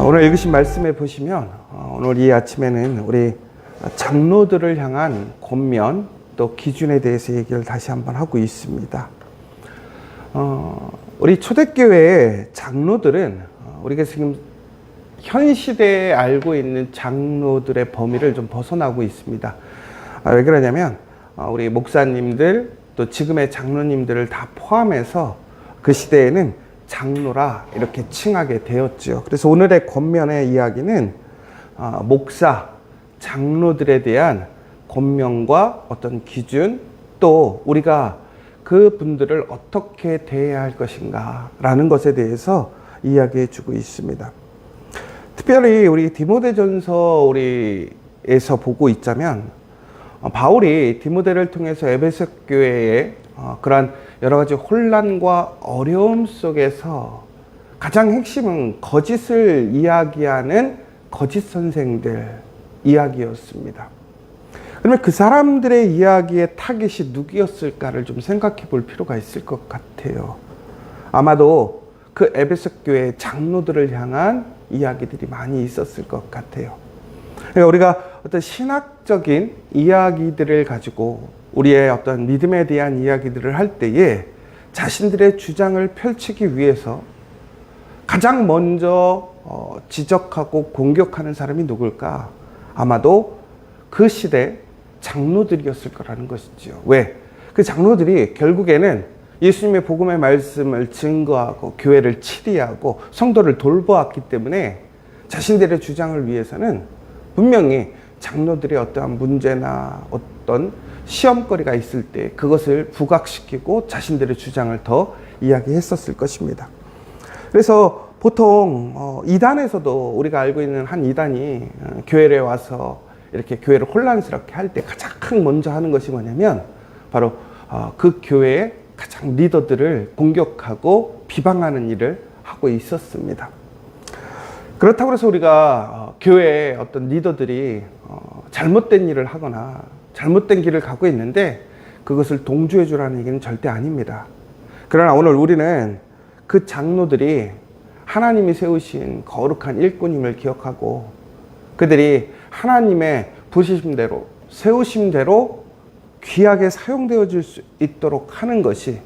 오늘 읽으신 말씀에 보시면 오늘 이 아침에는 우리 장로들을 향한 권면 또 기준에 대해서 얘기를 다시 한번 하고 있습니다. 우리 초대교회의 장로들은 우리가 지금 현 시대에 알고 있는 장로들의 범위를 좀 벗어나고 있습니다. 왜 그러냐면 우리 목사님들 또 지금의 장로님들을 다 포함해서 그 시대에는 장로라 이렇게 칭하게 되었죠. 그래서 오늘의 권면의 이야기는 목사, 장로들에 대한 권면과 어떤 기준, 또 우리가 그 분들을 어떻게 대해야 할 것인가 라는 것에 대해서 이야기해 주고 있습니다. 특별히 우리 디모데전서 우리에서 보고 있자면 바울이 디모데를 통해서 에베소 교회에 그러한 여러 가지 혼란과 어려움 속에서 가장 핵심은 거짓을 이야기하는 거짓 선생들 이야기였습니다. 그러면 그 사람들의 이야기의 타깃이 누구였을까를 좀 생각해 볼 필요가 있을 것 같아요. 아마도 그 에베소 교회 장로들을 향한 이야기들이 많이 있었을 것 같아요. 그러니까 우리가 어떤 신학적인 이야기들을 가지고 우리의 어떤 믿음에 대한 이야기들을 할 때에 자신들의 주장을 펼치기 위해서 가장 먼저 지적하고 공격하는 사람이 누굴까? 아마도 그 시대 장로들이었을 거라는 것이죠. 왜? 그 장로들이 결국에는 예수님의 복음의 말씀을 증거하고 교회를 치리하고 성도를 돌보았기 때문에 자신들의 주장을 위해서는 분명히 장로들의 어떠한 문제나 어떤 시험거리가 있을 때 그것을 부각시키고 자신들의 주장을 더 이야기했었을 것입니다. 그래서 보통 이단에서도 우리가 알고 있는 한 이단이 교회에 와서 이렇게 교회를 혼란스럽게 할 때 가장 먼저 하는 것이 뭐냐면 바로 그 교회의 가장 리더들을 공격하고 비방하는 일을 하고 있었습니다. 그렇다고 해서 우리가 교회의 어떤 리더들이 잘못된 일을 하거나 잘못된 길을 가고 있는데 그것을 동조해 주라는 얘기는 절대 아닙니다. 그러나 오늘 우리는 그 장로들이 하나님이 세우신 거룩한 일꾼임을 기억하고 그들이 하나님의 부르심대로 세우심대로 귀하게 사용되어질 수 있도록 하는 것이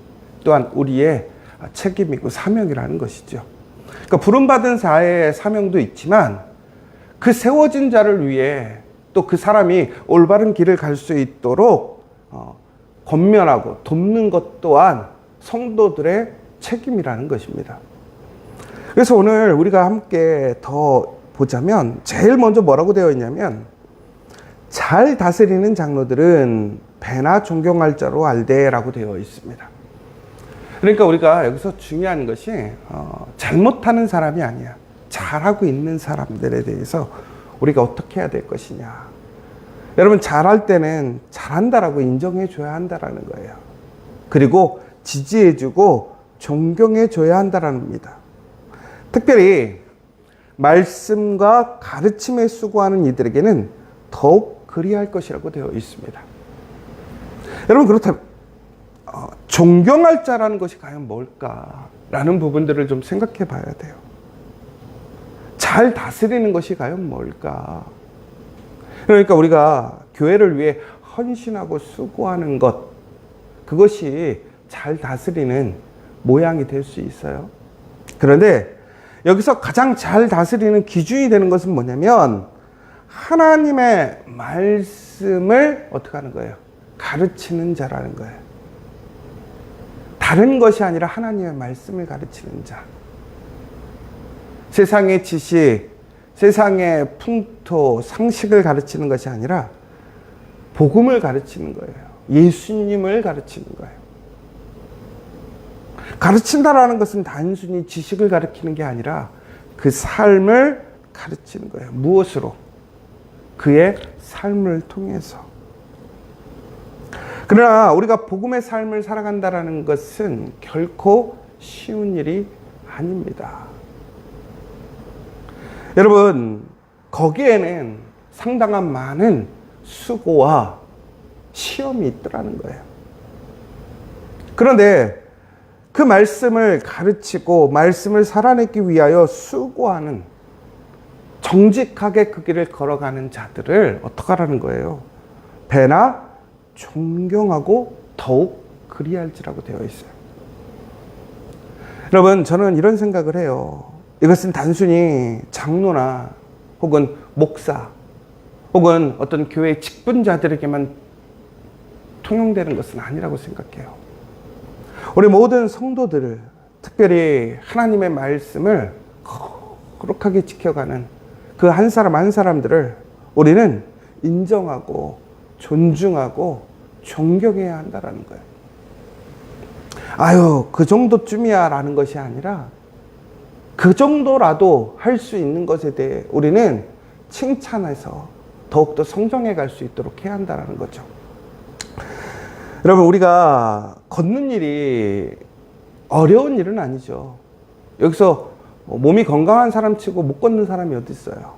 또한 우리의 책임이고 사명이라는 것이죠. 그러니까 부름받은 자의 사명도 있지만 그 세워진 자를 위해 또 그 사람이 올바른 길을 갈 수 있도록 권면하고 돕는 것 또한 성도들의 책임이라는 것입니다. 그래서 오늘 우리가 함께 더 보자면 제일 먼저 뭐라고 되어 있냐면 잘 다스리는 장로들은 배나 존경할 자로 알되라고 되어 있습니다. 그러니까 우리가 여기서 중요한 것이 잘못하는 사람이 아니야. 잘하고 있는 사람들에 대해서 우리가 어떻게 해야 될 것이냐. 여러분 잘할 때는 잘한다라고 인정해 줘야 한다라는 거예요. 그리고 지지해 주고 존경해 줘야 한다라는 겁니다. 특별히 말씀과 가르침에 수고하는 이들에게는 더욱 그리할 것이라고 되어 있습니다. 여러분 그렇다면 존경할 자라는 것이 과연 뭘까라는 부분들을 좀 생각해 봐야 돼요. 잘 다스리는 것이 과연 뭘까? 그러니까 우리가 교회를 위해 헌신하고 수고하는 것, 그것이 잘 다스리는 모양이 될 수 있어요. 그런데 여기서 가장 잘 다스리는 기준이 되는 것은 뭐냐면 하나님의 말씀을 어떻게 하는 거예요? 가르치는 자라는 거예요. 다른 것이 아니라 하나님의 말씀을 가르치는 자. 세상의 지식, 세상의 풍토, 상식을 가르치는 것이 아니라 복음을 가르치는 거예요. 예수님을 가르치는 거예요. 가르친다라는 것은 단순히 지식을 가르치는 게 아니라 그 삶을 가르치는 거예요. 무엇으로? 그의 삶을 통해서. 그러나 우리가 복음의 삶을 살아간다는 것은 결코 쉬운 일이 아닙니다. 여러분, 거기에는 상당한 많은 수고와 시험이 있더라는 거예요. 그런데 그 말씀을 가르치고 말씀을 살아내기 위하여 수고하는 정직하게 그 길을 걸어가는 자들을 어떡하라는 거예요? 배나 존경하고 더욱 그리할지라고 되어 있어요. 여러분, 저는 이런 생각을 해요. 이것은 단순히 장로나 혹은 목사 혹은 어떤 교회 직분자들에게만 통용되는 것은 아니라고 생각해요. 우리 모든 성도들을, 특별히 하나님의 말씀을 거룩하게 지켜가는 그 한 사람 한 사람들을 우리는 인정하고 존중하고 존경해야 한다는 거예요. 아유, 그 정도쯤이야 라는 것이 아니라 그 정도라도 할 수 있는 것에 대해 우리는 칭찬해서 더욱더 성장해 갈 수 있도록 해야 한다는 거죠. 여러분, 우리가 걷는 일이 어려운 일은 아니죠. 여기서 몸이 건강한 사람 치고 못 걷는 사람이 어디 있어요?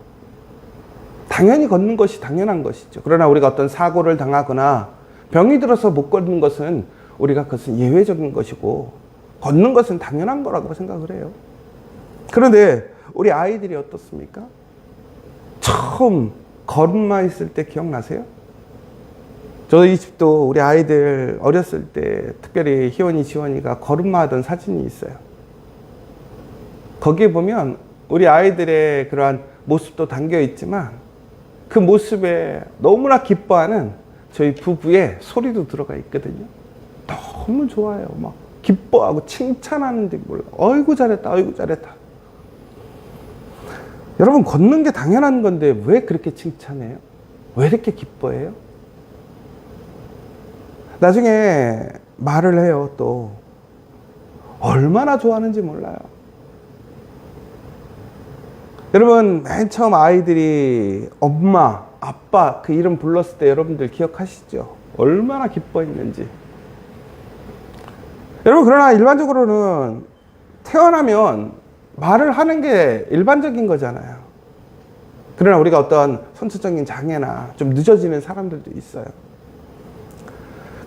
당연히 걷는 것이 당연한 것이죠. 그러나 우리가 어떤 사고를 당하거나 병이 들어서 못 걷는 것은 우리가 그것은 예외적인 것이고 걷는 것은 당연한 거라고 생각을 해요. 그런데 우리 아이들이 어떻습니까? 처음 걸음마 있을 때 기억나세요? 저희 집도 우리 아이들 어렸을 때 특별히 희원이, 지원이가 걸음마 하던 사진이 있어요. 거기에 보면 우리 아이들의 그러한 모습도 담겨 있지만 그 모습에 너무나 기뻐하는 저희 부부의 소리도 들어가 있거든요. 너무 좋아요. 막 기뻐하고 칭찬하는데 몰라. 어이구 잘했다, 어이구 잘했다. 여러분, 걷는 게 당연한 건데 왜 그렇게 칭찬해요? 왜 이렇게 기뻐해요? 나중에 말을 해요. 또 얼마나 좋아하는지 몰라요. 여러분, 맨 처음 아이들이 엄마, 아빠 그 이름 불렀을 때 여러분들 기억하시죠? 얼마나 기뻐했는지. 여러분, 그러나 일반적으로는 태어나면 말을 하는 게 일반적인 거잖아요. 그러나 우리가 어떤 선천적인 장애나 좀 늦어지는 사람들도 있어요.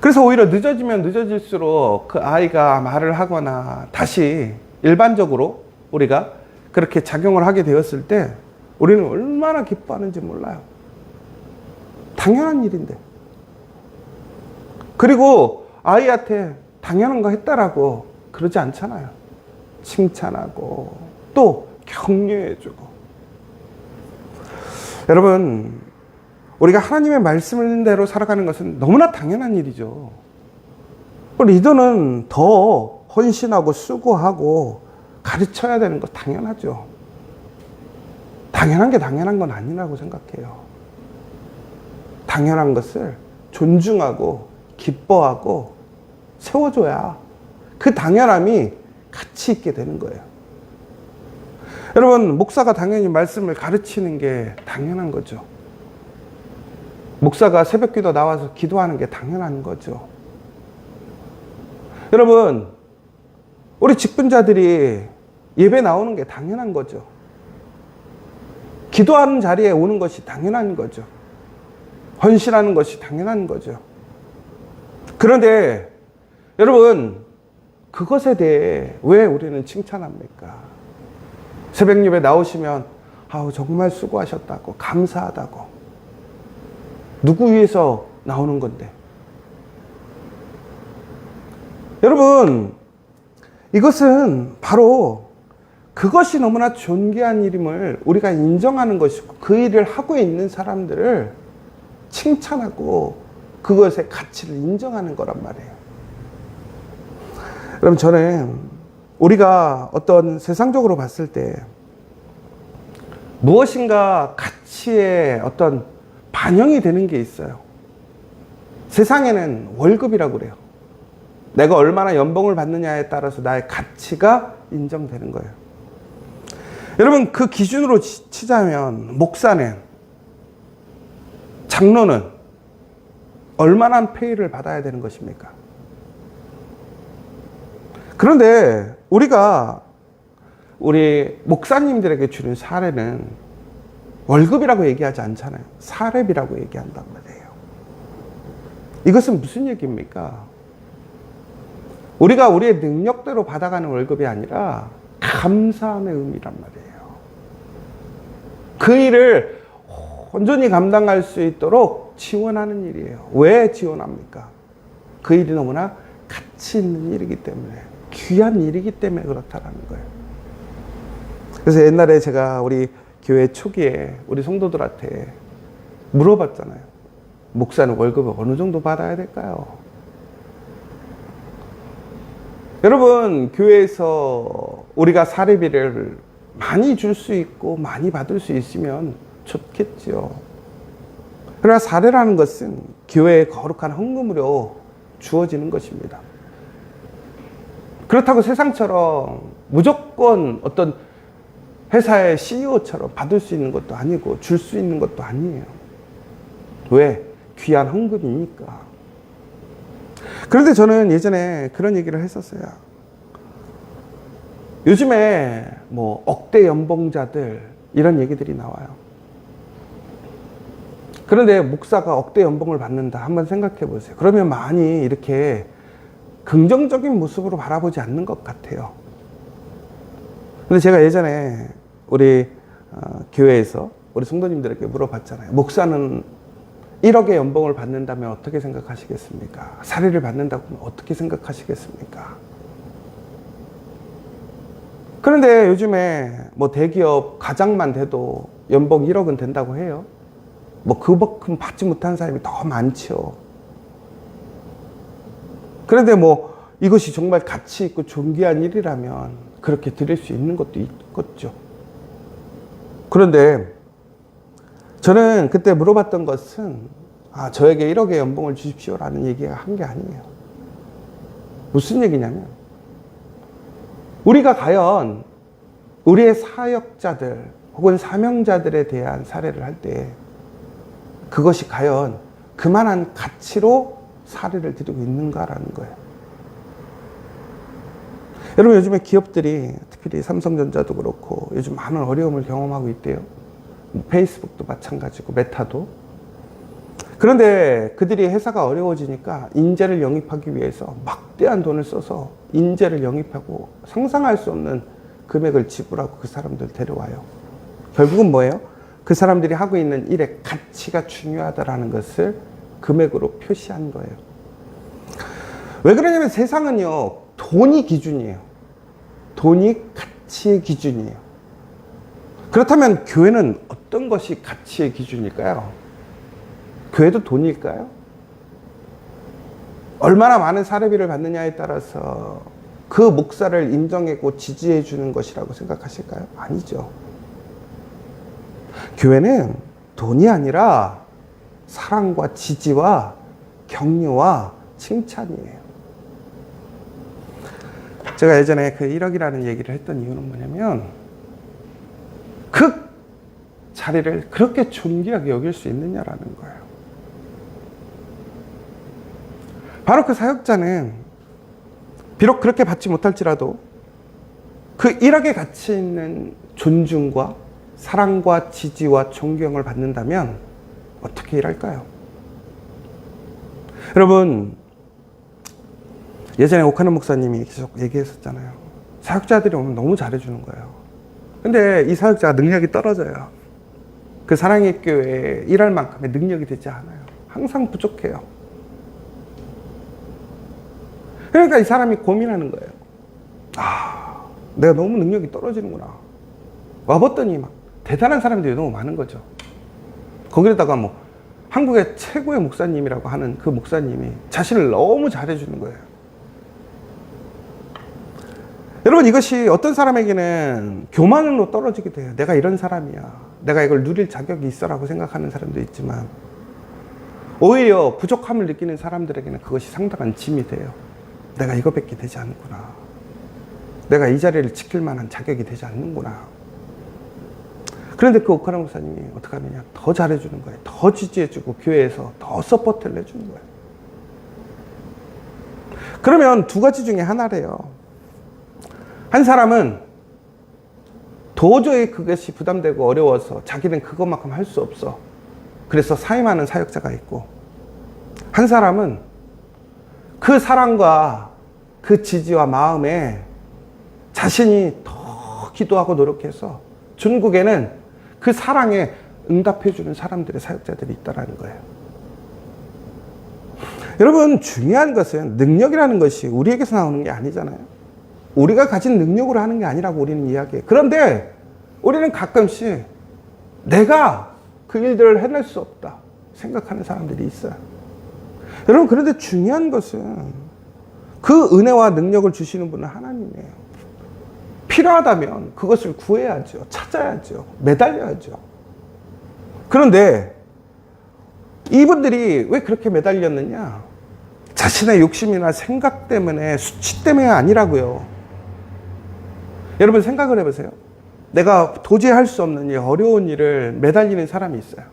그래서 오히려 늦어지면 늦어질수록 그 아이가 말을 하거나 다시 일반적으로 우리가 그렇게 작용을 하게 되었을 때 우리는 얼마나 기뻐하는지 몰라요. 당연한 일인데. 그리고 아이한테 당연한 거 했다라고 그러지 않잖아요. 칭찬하고 또 격려해주고. 여러분, 우리가 하나님의 말씀을 대로 살아가는 것은 너무나 당연한 일이죠. 리더는 더 헌신하고 수고하고 가르쳐야 되는 거 당연하죠. 당연한 게 당연한 건 아니라고 생각해요. 당연한 것을 존중하고 기뻐하고 세워줘야 그 당연함이 가치 있게 되는 거예요. 여러분, 목사가 당연히 말씀을 가르치는 게 당연한 거죠. 목사가 새벽기도 나와서 기도하는 게 당연한 거죠. 여러분, 우리 직분자들이 예배 나오는 게 당연한 거죠. 기도하는 자리에 오는 것이 당연한 거죠. 헌신하는 것이 당연한 거죠. 그런데 여러분, 그것에 대해 왜 우리는 칭찬합니까? 새벽 예배 나오시면 아우 정말 수고하셨다고, 감사하다고. 누구 위해서 나오는 건데? 여러분, 이것은 바로 그것이 너무나 존귀한 일임을 우리가 인정하는 것이고 그 일을 하고 있는 사람들을 칭찬하고 그것의 가치를 인정하는 거란 말이에요. 여러분, 저는 우리가 어떤 세상적으로 봤을 때 무엇인가 가치의 어떤 반영이 되는 게 있어요. 세상에는 월급이라고 그래요. 내가 얼마나 연봉을 받느냐에 따라서 나의 가치가 인정되는 거예요. 여러분, 그 기준으로 치자면 목사는, 장로는 얼마나 페이를 받아야 되는 것입니까? 그런데 우리가 우리 목사님들에게 주는 사례는 월급이라고 얘기하지 않잖아요. 사례비라고 얘기한단 말이에요. 이것은 무슨 얘기입니까? 우리가 우리의 능력대로 받아가는 월급이 아니라 감사함의 의미란 말이에요. 그 일을 온전히 감당할 수 있도록 지원하는 일이에요. 왜 지원합니까? 그 일이 너무나 가치 있는 일이기 때문에, 귀한 일이기 때문에 그렇다라는 거예요. 그래서 옛날에 제가 우리 교회 초기에 우리 성도들한테 물어봤잖아요. 목사는 월급을 어느 정도 받아야 될까요? 여러분, 교회에서 우리가 사례비를 많이 줄 수 있고 많이 받을 수 있으면 좋겠죠. 그러나 사례라는 것은 교회의 거룩한 헌금으로 주어지는 것입니다. 그렇다고 세상처럼 무조건 어떤 회사의 CEO처럼 받을 수 있는 것도 아니고 줄 수 있는 것도 아니에요. 왜? 귀한 헌금이니까. 그런데 저는 예전에 그런 얘기를 했었어요. 요즘에 뭐 억대 연봉자들 이런 얘기들이 나와요. 그런데 목사가 억대 연봉을 받는다. 한번 생각해 보세요. 그러면 많이 이렇게 긍정적인 모습으로 바라보지 않는 것 같아요. 근데 제가 예전에 우리 교회에서 우리 성도님들에게 물어봤잖아요. 목사는 1억의 연봉을 받는다면 어떻게 생각하시겠습니까? 사례를 받는다고 하면 어떻게 생각하시겠습니까? 그런데 요즘에 뭐 대기업 과장만 돼도 연봉 1억은 된다고 해요. 뭐 그만큼 받지 못한 사람이 더 많죠. 그런데 뭐 이것이 정말 가치 있고 존귀한 일이라면 그렇게 드릴 수 있는 것도 있겠죠. 그런데 저는 그때 물어봤던 것은 저에게 1억의 연봉을 주십시오라는 얘기가 한 게 아니에요. 무슨 얘기냐면 우리가 과연 우리의 사역자들 혹은 사명자들에 대한 사례를 할 때 그것이 과연 그만한 가치로 사례를 드리고 있는가라는 거예요. 여러분, 요즘에 기업들이 특히 삼성전자도 그렇고 요즘 많은 어려움을 경험하고 있대요. 페이스북도 마찬가지고 메타도. 그런데 그들이 회사가 어려워지니까 인재를 영입하기 위해서 막대한 돈을 써서 인재를 영입하고 상상할 수 없는 금액을 지불하고 그 사람들 데려와요. 결국은 뭐예요? 그 사람들이 하고 있는 일의 가치가 중요하다라는 것을 금액으로 표시한 거예요. 왜 그러냐면 세상은요, 돈이 기준이에요. 돈이 가치의 기준이에요. 그렇다면 교회는 어떤 것이 가치의 기준일까요? 교회도 돈일까요? 얼마나 많은 사례비를 받느냐에 따라서 그 목사를 인정하고 지지해 주는 것이라고 생각하실까요? 아니죠. 교회는 돈이 아니라 사랑과 지지와 격려와 칭찬이에요. 제가 예전에 그 1억이라는 얘기를 했던 이유는 뭐냐면 그 자리를 그렇게 존귀하게 여길 수 있느냐라는 거예요. 바로 그 사역자는 비록 그렇게 받지 못할지라도 그 1억의 가치 있는 존중과 사랑과 지지와 존경을 받는다면 어떻게 일할까요? 여러분, 예전에 오카노 목사님이 계속 얘기했었잖아요. 사역자들이 오면 너무 잘해주는 거예요. 근데 이 사역자가 능력이 떨어져요. 그 사랑의 교회에 일할 만큼의 능력이 되지 않아요. 항상 부족해요. 그러니까 이 사람이 고민하는 거예요. 내가 너무 능력이 떨어지는구나. 와봤더니 막 대단한 사람들이 너무 많은 거죠. 거기다가 뭐 한국의 최고의 목사님이라고 하는 그 목사님이 자신을 너무 잘해주는 거예요. 여러분, 이것이 어떤 사람에게는 교만으로 떨어지기도 해요. 내가 이런 사람이야. 내가 이걸 누릴 자격이 있어라고 생각하는 사람도 있지만 오히려 부족함을 느끼는 사람들에게는 그것이 상당한 짐이 돼요. 내가 이거밖에 되지 않구나. 내가 이 자리를 지킬 만한 자격이 되지 않는구나. 그런데 그 오카노 목사님이 어떻게 하느냐? 더 잘해주는 거예요. 더 지지해주고 교회에서 더 서포트를 해주는 거예요. 그러면 두 가지 중에 하나래요. 한 사람은 도저히 그것이 부담되고 어려워서 자기는 그것만큼 할 수 없어. 그래서 사임하는 사역자가 있고, 한 사람은 그 사랑과 그 지지와 마음에 자신이 더 기도하고 노력해서 중국에는 그 사랑에 응답해주는 사람들의 사역자들이 있다는 거예요. 여러분, 중요한 것은 능력이라는 것이 우리에게서 나오는 게 아니잖아요. 우리가 가진 능력으로 하는 게 아니라고 우리는 이야기해요. 그런데 우리는 가끔씩 내가 그 일들을 해낼 수 없다 생각하는 사람들이 있어요. 여러분, 그런데 중요한 것은 그 은혜와 능력을 주시는 분은 하나님이에요. 필요하다면 그것을 구해야죠. 찾아야죠. 매달려야죠. 그런데 이분들이 왜 그렇게 매달렸느냐? 자신의 욕심이나 생각 때문에, 수치 때문에 아니라고요. 여러분, 생각을 해보세요. 내가 도저히 할 수 없는 일, 어려운 일을 매달리는 사람이 있어요.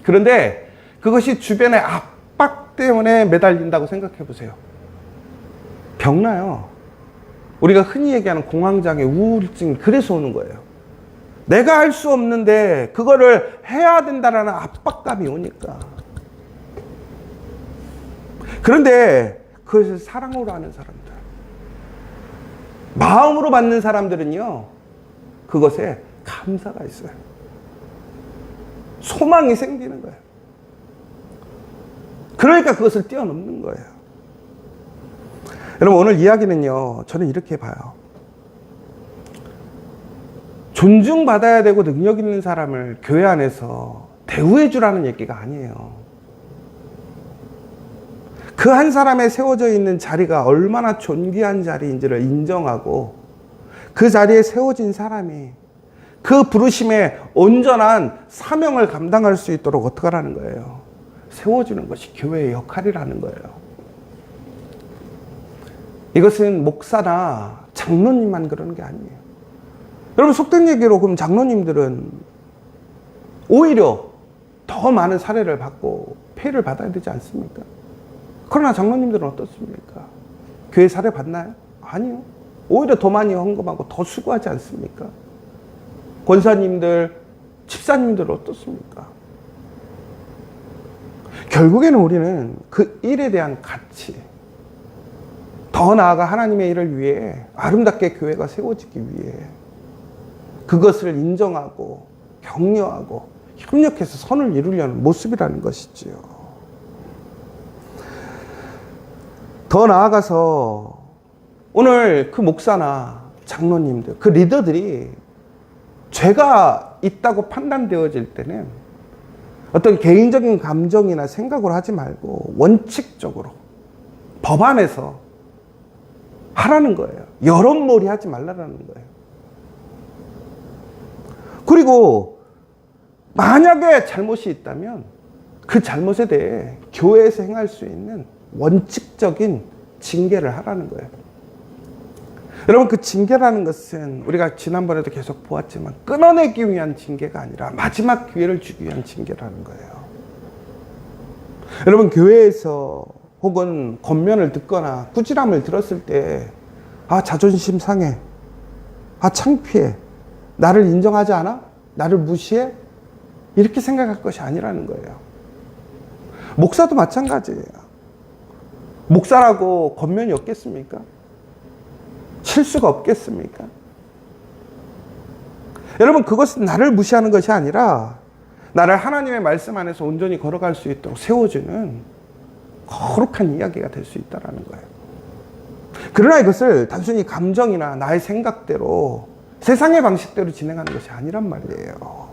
그런데 그것이 주변의 압박 때문에 매달린다고 생각해 보세요. 병나요. 우리가 흔히 얘기하는 공황장애, 우울증, 그래서 오는 거예요. 내가 할 수 없는데 그거를 해야 된다라는 압박감이 오니까. 그런데 그것을 사랑으로 하는 사람들, 마음으로 받는 사람들은요, 그것에 감사가 있어요. 소망이 생기는 거예요. 그러니까 그것을 뛰어넘는 거예요. 여러분, 오늘 이야기는요, 저는 이렇게 봐요. 존중받아야 되고 능력 있는 사람을 교회 안에서 대우해 주라는 얘기가 아니에요. 그 한 사람의 세워져 있는 자리가 얼마나 존귀한 자리인지를 인정하고 그 자리에 세워진 사람이 그 부르심의 온전한 사명을 감당할 수 있도록 어떻게 하라는 거예요? 세워주는 것이 교회의 역할이라는 거예요. 이것은 목사나 장로님만 그러는 게 아니에요. 여러분, 속된 얘기로 그럼 장로님들은 오히려 더 많은 사례를 받고 폐를 받아야 되지 않습니까? 그러나 장로님들은 어떻습니까? 교회 사례 받나요? 아니요. 오히려 더 많이 헌금하고 더 수고하지 않습니까? 권사님들, 집사님들 어떻습니까? 결국에는 우리는 그 일에 대한 가치, 더 나아가 하나님의 일을 위해 아름답게 교회가 세워지기 위해 그것을 인정하고 격려하고 협력해서 선을 이루려는 모습이라는 것이지요. 더 나아가서 오늘 그 목사나 장로님들, 그 리더들이 죄가 있다고 판단되어질 때는 어떤 개인적인 감정이나 생각으로 하지 말고 원칙적으로 법안에서 하라는 거예요. 여론몰이 하지 말라는 거예요. 그리고 만약에 잘못이 있다면 그 잘못에 대해 교회에서 행할 수 있는 원칙적인 징계를 하라는 거예요. 여러분, 그 징계라는 것은 우리가 지난번에도 계속 보았지만 끊어내기 위한 징계가 아니라 마지막 기회를 주기 위한 징계라는 거예요. 여러분, 교회에서 혹은 권면을 듣거나 꾸지람을 들었을 때 자존심 상해, 창피해, 나를 인정하지 않아? 나를 무시해? 이렇게 생각할 것이 아니라는 거예요. 목사도 마찬가지예요. 목사라고 권면이 없겠습니까? 실수가 없겠습니까? 여러분, 그것은 나를 무시하는 것이 아니라 나를 하나님의 말씀 안에서 온전히 걸어갈 수 있도록 세워주는 거룩한 이야기가 될 수 있다는 거예요. 그러나 이것을 단순히 감정이나 나의 생각대로 세상의 방식대로 진행하는 것이 아니란 말이에요.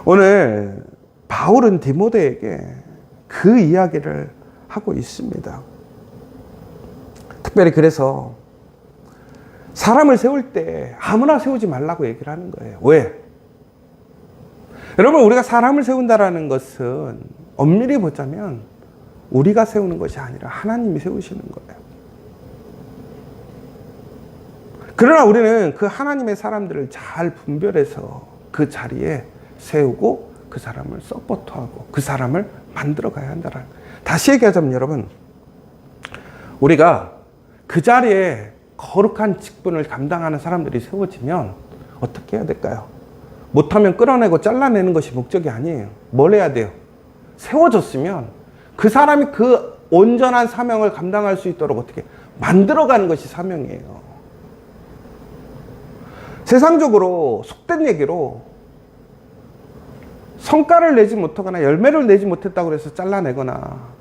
오늘 바울은 디모데에게 그 이야기를 하고 있습니다. 특별히 그래서 사람을 세울 때 아무나 세우지 말라고 얘기를 하는 거예요. 왜? 여러분, 우리가 사람을 세운다라는 것은 엄밀히 보자면 우리가 세우는 것이 아니라 하나님이 세우시는 거예요. 그러나 우리는 그 하나님의 사람들을 잘 분별해서 그 자리에 세우고 그 사람을 서포트하고 그 사람을 만들어 가야 한다는. 다시 얘기하자면 여러분, 우리가 그 자리에 거룩한 직분을 감당하는 사람들이 세워지면 어떻게 해야 될까요? 못하면 끌어내고 잘라내는 것이 목적이 아니에요. 뭘 해야 돼요? 세워졌으면 그 사람이 그 온전한 사명을 감당할 수 있도록 어떻게 만들어가는 것이 사명이에요. 세상적으로 속된 얘기로 성과를 내지 못하거나 열매를 내지 못했다고 해서 잘라내거나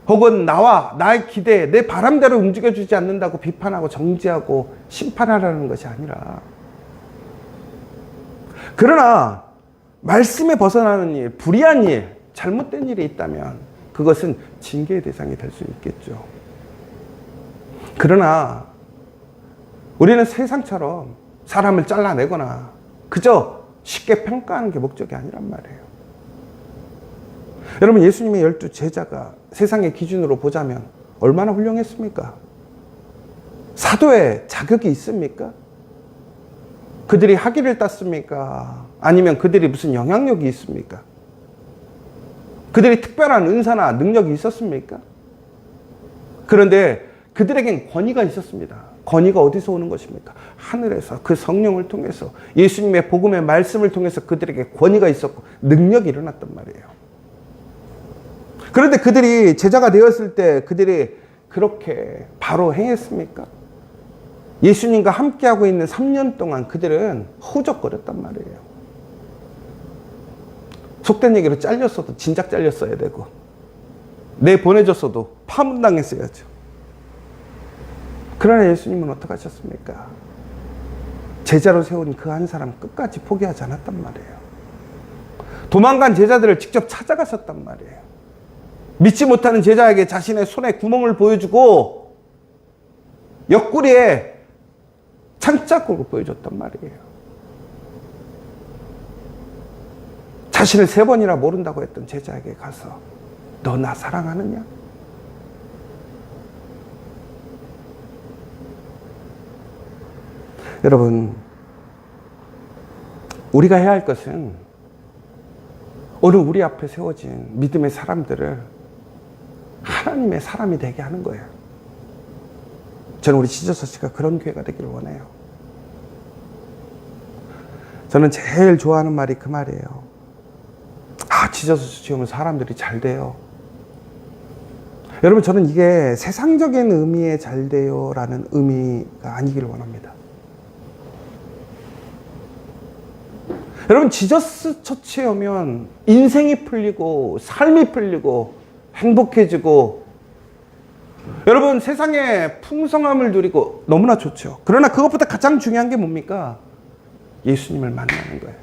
혹은 나의 기대, 내 바람대로 움직여주지 않는다고 비판하고 정지하고 심판하라는 것이 아니라, 그러나 말씀에 벗어나는 일, 불의한 일, 잘못된 일이 있다면 그것은 징계의 대상이 될 수 있겠죠. 그러나 우리는 세상처럼 사람을 잘라내거나 그저 쉽게 평가하는 게 목적이 아니란 말이에요. 여러분, 예수님의 12 제자가 세상의 기준으로 보자면 얼마나 훌륭했습니까? 사도의 자격이 있습니까? 그들이 학위를 땄습니까? 아니면 그들이 무슨 영향력이 있습니까? 그들이 특별한 은사나 능력이 있었습니까? 그런데 그들에겐 권위가 있었습니다. 권위가 어디서 오는 것입니까? 하늘에서 그 성령을 통해서 예수님의 복음의 말씀을 통해서 그들에게 권위가 있었고 능력이 일어났단 말이에요. 그런데 그들이 제자가 되었을 때 그들이 그렇게 바로 행했습니까? 예수님과 함께하고 있는 3년 동안 그들은 허우적거렸단 말이에요. 속된 얘기로 잘렸어도 진작 잘렸어야 되고, 내보내줬어도 파문당했어야죠. 그러나 예수님은 어떻게 하셨습니까? 제자로 세운 그 한 사람 끝까지 포기하지 않았단 말이에요. 도망간 제자들을 직접 찾아가셨단 말이에요. 믿지 못하는 제자에게 자신의 손에 구멍을 보여주고 옆구리에 창자국을 보여줬단 말이에요. 자신을 3번이나 모른다고 했던 제자에게 가서 너 나 사랑하느냐? 여러분, 우리가 해야 할 것은 오늘 우리 앞에 세워진 믿음의 사람들을 하나님의 사람이 되게 하는 거예요. 저는 우리 지저처치가 그런 교회가 되기를 원해요. 저는 제일 좋아하는 말이 그 말이에요. 지저처치 오면 사람들이 잘 돼요. 여러분, 저는 이게 세상적인 의미의 잘 돼요 라는 의미가 아니기를 원합니다. 여러분, 지저스 처치에 오면 인생이 풀리고 삶이 풀리고 행복해지고, 여러분 세상에 풍성함을 누리고 너무나 좋죠. 그러나 그것보다 가장 중요한 게 뭡니까? 예수님을 만나는 거예요.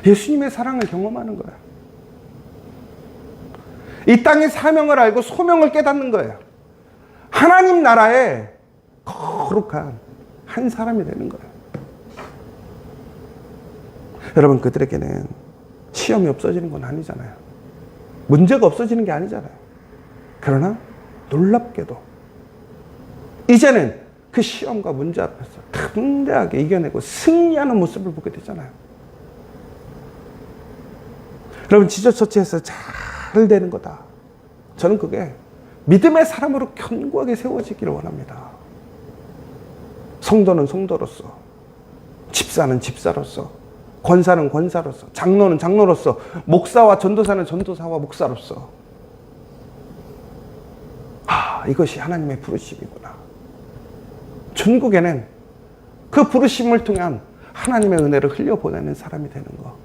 예수님의 사랑을 경험하는 거예요. 이 땅의 사명을 알고 소명을 깨닫는 거예요. 하나님 나라의 거룩한 한 사람이 되는 거예요. 여러분, 그들에게는 시험이 없어지는 건 아니잖아요. 문제가 없어지는 게 아니잖아요. 그러나 놀랍게도 이제는 그 시험과 문제 앞에서 담대하게 이겨내고 승리하는 모습을 보게 되잖아요. 여러분, 지저처치에서 잘 되는 거다. 저는 그게 믿음의 사람으로 견고하게 세워지기를 원합니다. 성도는 성도로서, 집사는 집사로서, 권사는 권사로서, 장로는 장로로서, 목사와 전도사는 전도사와 목사로서. 이것이 하나님의 부르심이구나. 천국에는 그 부르심을 통한 하나님의 은혜를 흘려보내는 사람이 되는 거,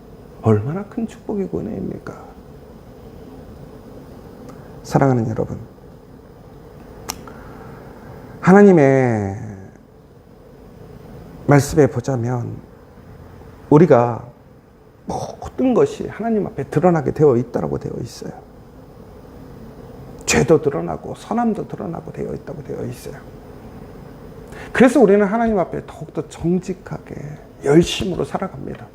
얼마나 큰 축복이고 은혜입니까? 사랑하는 여러분, 하나님의 말씀에 보자면 우리가 모든 것이 하나님 앞에 드러나게 되어 있다고 되어 있어요. 죄도 드러나고 선함도 드러나고 되어 있다고 되어 있어요. 그래서 우리는 하나님 앞에 더욱더 정직하게 열심으로 살아갑니다.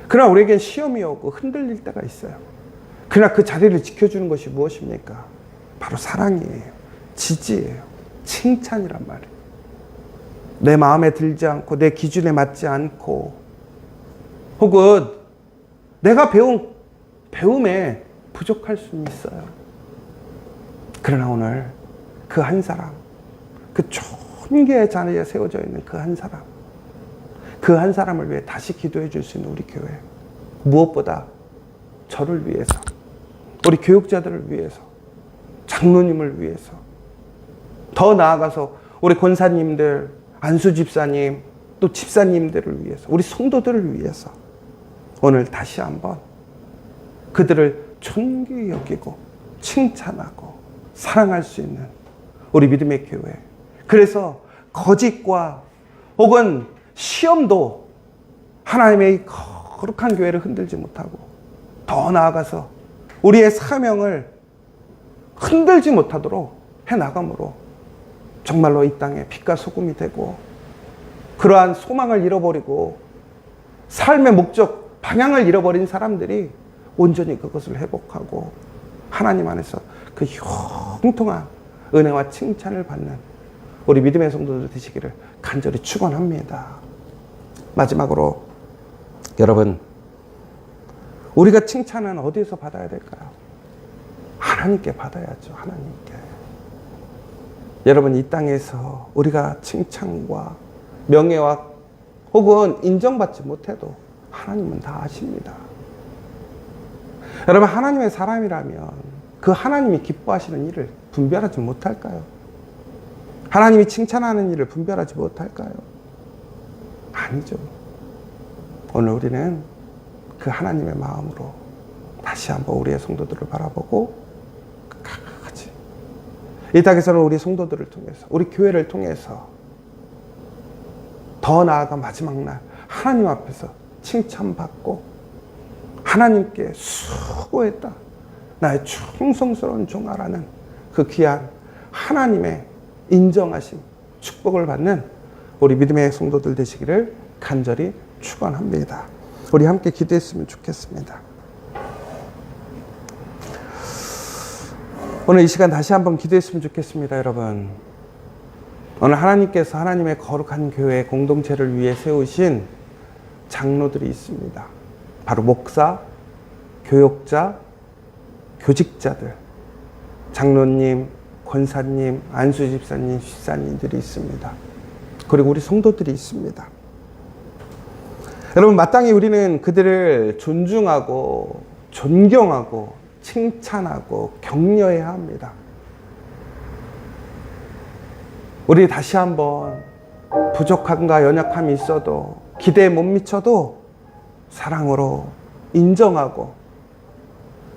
그러나 우리에겐 시험이 오고 흔들릴 때가 있어요. 그러나 그 자리를 지켜주는 것이 무엇입니까? 바로 사랑이에요. 지지예요. 칭찬이란 말이에요. 내 마음에 들지 않고 내 기준에 맞지 않고, 혹은 내가 배운 배움에 부족할 수는 있어요. 그러나 오늘 그 한 사람, 그 존귀의 자리에 세워져 있는 그 한 사람, 그 한 사람을 위해 다시 기도해 줄 수 있는 우리 교회, 무엇보다 저를 위해서, 우리 교육자들을 위해서, 장로님을 위해서, 더 나아가서 우리 권사님들, 안수 집사님, 또 집사님들을 위해서, 우리 성도들을 위해서 오늘 다시 한번 그들을 존귀히 여기고 칭찬하고 사랑할 수 있는 우리 믿음의 교회. 그래서 거짓과 혹은 시험도 하나님의 거룩한 교회를 흔들지 못하고, 더 나아가서 우리의 사명을 흔들지 못하도록 해나감으로 정말로 이 땅에 빛과 소금이 되고, 그러한 소망을 잃어버리고 삶의 목적, 방향을 잃어버린 사람들이 온전히 그것을 회복하고 하나님 안에서 그 형통한 은혜와 칭찬을 받는 우리 믿음의 성도들 되시기를 간절히 축원합니다. 마지막으로 여러분, 우리가 칭찬은 어디에서 받아야 될까요? 하나님께 받아야죠. 하나님께. 여러분, 이 땅에서 우리가 칭찬과 명예와 혹은 인정받지 못해도 하나님은 다 아십니다. 여러분, 하나님의 사람이라면 그 하나님이 기뻐하시는 일을 분별하지 못할까요? 하나님이 칭찬하는 일을 분별하지 못할까요? 아니죠. 오늘 우리는 그 하나님의 마음으로 다시 한번 우리의 성도들을 바라보고 같이 이 땅에서는 우리 성도들을 통해서, 우리 교회를 통해서 더 나아가 마지막 날 하나님 앞에서 칭찬받고 하나님께 수고했다, 나의 충성스러운 종아라는 그 귀한 하나님의 인정하심, 축복을 받는 우리 믿음의 성도들 되시기를 간절히 축원합니다. 우리 함께 기도했으면 좋겠습니다. 오늘 이 시간 다시 한번 기도했으면 좋겠습니다. 여러분, 오늘 하나님께서 하나님의 거룩한 교회 공동체를 위해 세우신 장로들이 있습니다. 바로 목사, 교역자, 교직자들, 장로님, 권사님, 안수집사님, 집사님들이 있습니다. 그리고 우리 성도들이 있습니다. 여러분, 마땅히 우리는 그들을 존중하고 존경하고 칭찬하고 격려해야 합니다. 우리 다시 한번 부족함과 연약함이 있어도, 기대에 못 미쳐도 사랑으로 인정하고,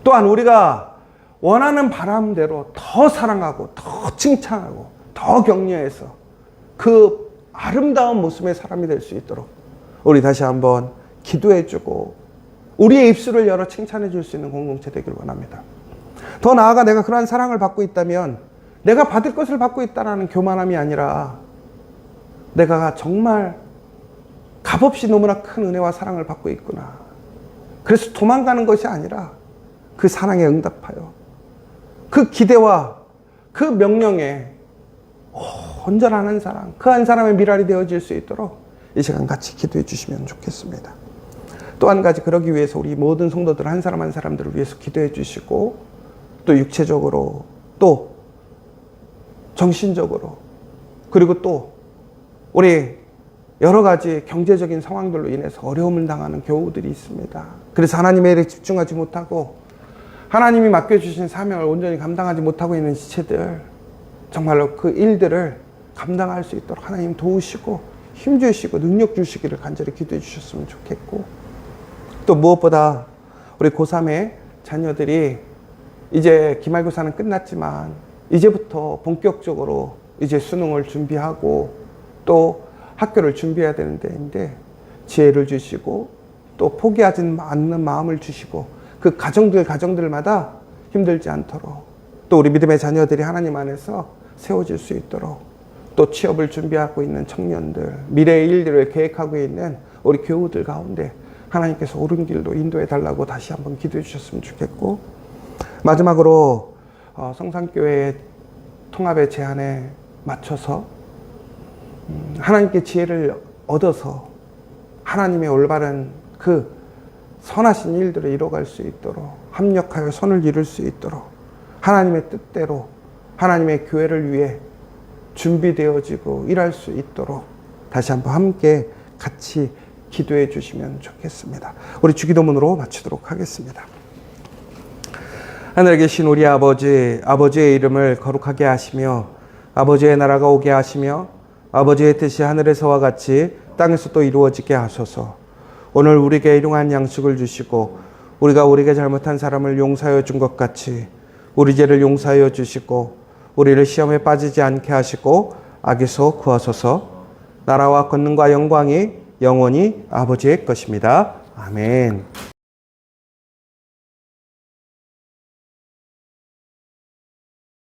또한 우리가 원하는 바람대로 더 사랑하고 더 칭찬하고 더 격려해서 그 아름다운 모습의 사람이 될 수 있도록 우리 다시 한번 기도해주고 우리의 입술을 열어 칭찬해 줄 수 있는 공동체 되길 원합니다. 더 나아가 내가 그러한 사랑을 받고 있다면 내가 받을 것을 받고 있다는 교만함이 아니라 내가 정말 값없이 너무나 큰 은혜와 사랑을 받고 있구나. 그래서 도망가는 것이 아니라 그 사랑에 응답하여 그 기대와 그 명령에 온전한 한 사람, 그 한 사람의 미랄이 되어질 수 있도록 이 시간 같이 기도해 주시면 좋겠습니다. 또 한 가지, 그러기 위해서 우리 모든 성도들 한 사람 한 사람들을 위해서 기도해 주시고, 또 육체적으로, 또 정신적으로, 그리고 또 우리 여러 가지 경제적인 상황들로 인해서 어려움을 당하는 교우들이 있습니다. 그래서 하나님의 일에 집중하지 못하고 하나님이 맡겨주신 사명을 온전히 감당하지 못하고 있는 지체들, 정말로 그 일들을 감당할 수 있도록 하나님 도우시고 힘주시고 능력 주시기를 간절히 기도해 주셨으면 좋겠고, 또 무엇보다 우리 고3의 자녀들이 이제 기말고사는 끝났지만 이제부터 본격적으로 이제 수능을 준비하고 또 학교를 준비해야 되는데 지혜를 주시고 또 포기하지 않는 마음을 주시고 그 가정들마다 힘들지 않도록, 또 우리 믿음의 자녀들이 하나님 안에서 세워질 수 있도록, 또 취업을 준비하고 있는 청년들, 미래의 일들을 계획하고 있는 우리 교우들 가운데 하나님께서 옳은 길로 인도해 달라고 다시 한번 기도해 주셨으면 좋겠고, 마지막으로 성산교회 통합의 제안에 맞춰서 하나님께 지혜를 얻어서 하나님의 올바른 그 선하신 일들을 이뤄갈 수 있도록, 합력하여 선을 이룰 수 있도록 하나님의 뜻대로 하나님의 교회를 위해 준비되어지고 일할 수 있도록 다시 한번 함께 같이 기도해 주시면 좋겠습니다. 우리 주기도문으로 마치도록 하겠습니다. 하늘에 계신 우리 아버지, 아버지의 이름을 거룩하게 하시며 아버지의 나라가 오게 하시며 아버지의 뜻이 하늘에서와 같이 땅에서도 이루어지게 하소서. 오늘 우리에게 일용할 양식을 주시고 우리가 우리에게 잘못한 사람을 용서하여 준 것 같이 우리 죄를 용서하여 주시고 우리를 시험에 빠지지 않게 하시고 악에서 구하소서. 나라와 권능과 영광이 영원히 아버지의 것입니다. 아멘.